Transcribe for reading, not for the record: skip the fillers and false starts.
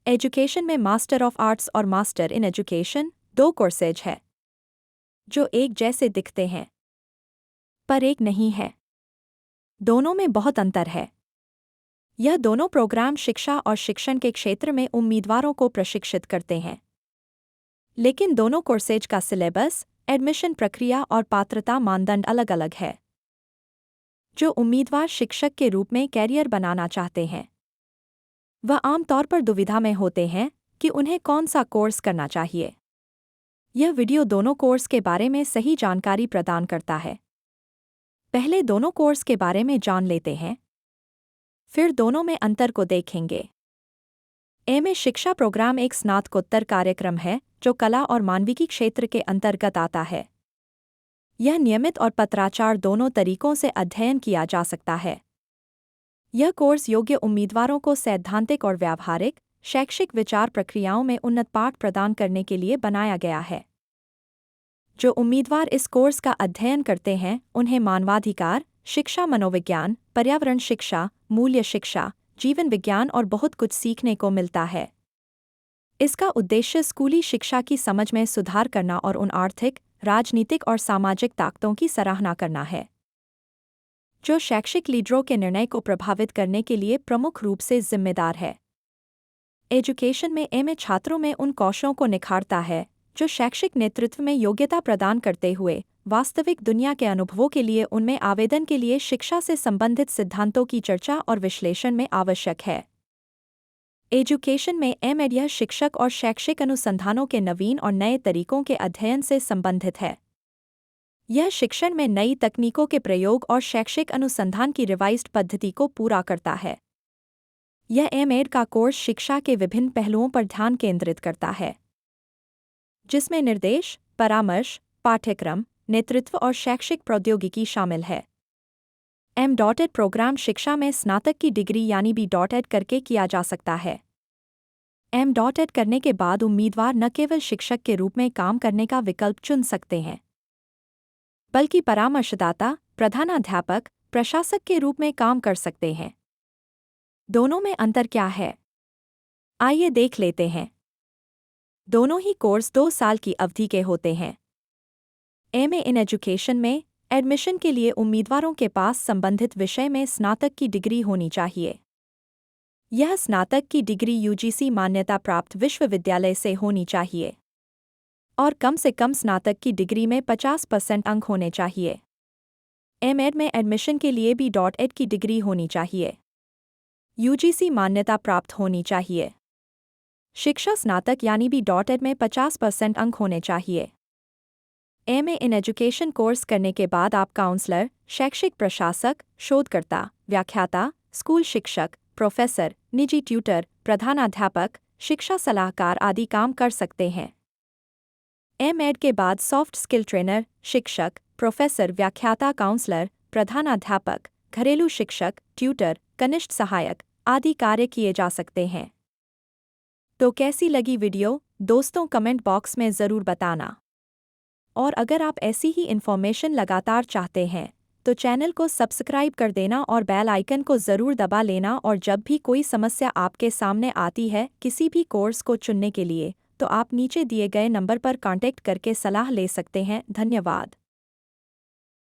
Education में master of arts और master in education 2 courses है जो एक जैसे दिखते हैं पर एक नहीं है। दोनों में बहुत अंतर है। यह दोनों प्रोग्राम शिक्षा और शिक्षण के क्षेत्र में उम्मीदवारों को प्रशिक्षित करते हैं, लेकिन दोनों कोर्सेज का सिलेबस, एडमिशन प्रक्रिया और पात्रता मानदंड अलग-अलग है। जो उम्मीदवार शिक्षक के रूप में कैरियर बनाना चाहते हैं वह आमतौर पर दुविधा में होते हैं कि उन्हें कौन सा कोर्स करना चाहिए। यह वीडियो दोनों कोर्स के बारे में सही जानकारी प्रदान करता है। पहले दोनों कोर्स के बारे में जान लेते हैं, फिर दोनों में अंतर को देखेंगे। एमए शिक्षा प्रोग्राम एक स्नातकोत्तर कार्यक्रम है जो कला और मानविकी क्षेत्र के अंतर्गत आता है। यह नियमित और पत्राचार दोनों तरीकों से अध्ययन किया जा सकता है। यह कोर्स योग्य उम्मीदवारों को सैद्धांतिक और व्यावहारिक शैक्षिक विचार प्रक्रियाओं में उन्नत पाठ प्रदान करने के लिए बनाया गया है। जो उम्मीदवार इस कोर्स का अध्ययन करते हैं उन्हें मानवाधिकार, शिक्षा, मनोविज्ञान, पर्यावरण शिक्षा, मूल्य शिक्षा, जीवन विज्ञान और बहुत कुछ सीखने को मिलता है। इसका उद्देश्य स्कूली शिक्षा की समझ में सुधार करना और उन आर्थिक, राजनीतिक और सामाजिक ताकतों की सराहना करना है जो शैक्षिक लीडरों के निर्णय को प्रभावित करने के लिए प्रमुख रूप से जिम्मेदार है। एजुकेशन में एमए छात्रों में उन कौशलों को निखारता है जो शैक्षिक नेतृत्व में योग्यता प्रदान करते हुए वास्तविक दुनिया के अनुभवों के लिए उनमें आवेदन के लिए शिक्षा से संबंधित सिद्धांतों की चर्चा और विश्लेषण में आवश्यक है। एजुकेशन में एमएड यह शिक्षक और शैक्षिक अनुसंधानों के नवीन और नए तरीकों के अध्ययन से संबंधित है। यह शिक्षण में नई तकनीकों के प्रयोग और शैक्षिक अनुसंधान की रिवाइज्ड पद्धति को पूरा करता है। यह एमएड का कोर्स शिक्षा के विभिन्न पहलुओं पर ध्यान केंद्रित करता है, जिसमें निर्देश, परामर्श, पाठ्यक्रम, नेतृत्व और शैक्षिक प्रौद्योगिकी शामिल है। एम.एड प्रोग्राम शिक्षा में स्नातक की डिग्री यानी B.एड करके किया जा सकता है। एम.एड करने के बाद उम्मीदवार न केवल शिक्षक के रूप में काम करने का विकल्प चुन सकते हैं, बल्कि परामर्शदाता, प्रधानाध्यापक, प्रशासक के रूप में काम कर सकते हैं। दोनों में अंतर क्या है? आइए देख लेते हैं। दोनों ही कोर्स 2 साल की अवधि के होते हैं। एमए इन एजुकेशन में एडमिशन के लिए उम्मीदवारों के पास संबंधित विषय में स्नातक की डिग्री होनी चाहिए। यह स्नातक की डिग्री यूजीसी मान्यता प्राप्त विश्वविद्यालय से होनी चाहिए और कम से कम स्नातक की डिग्री में 50% अंक होने चाहिए। एमएड में एडमिशन के लिए B.एड की डिग्री होनी चाहिए। यूजीसी मान्यता प्राप्त होनी चाहिए। शिक्षा स्नातक यानी B.एड में 50% अंक होने चाहिए। एमए इन एजुकेशन कोर्स करने के बाद आप काउंसलर, शैक्षिक प्रशासक, शोधकर्ता, व्याख्याता, स्कूल शिक्षक, प्रोफेसर, निजी ट्यूटर, प्रधानाध्यापक, शिक्षा सलाहकार आदि काम कर सकते हैं। एमएड के बाद सॉफ्ट स्किल ट्रेनर, शिक्षक, प्रोफेसर, व्याख्याता, काउंसलर, प्रधानाध्यापक, घरेलू शिक्षक, ट्यूटर, कनिष्ठ सहायक आदि कार्य किए जा सकते हैं। तो कैसी लगी वीडियो? दोस्तों कमेंट बॉक्स में ज़रूर बताना। और अगर आप ऐसी ही इन्फॉर्मेशन लगातार चाहते हैं तो चैनल को सब्सक्राइब कर देना और बेल आइकन को ज़रूर दबा लेना। और जब भी कोई समस्या आपके सामने आती है किसी भी कोर्स को चुनने के लिए तो आप नीचे दिए गए नंबर पर कांटेक्ट करके सलाह ले सकते हैं। धन्यवाद।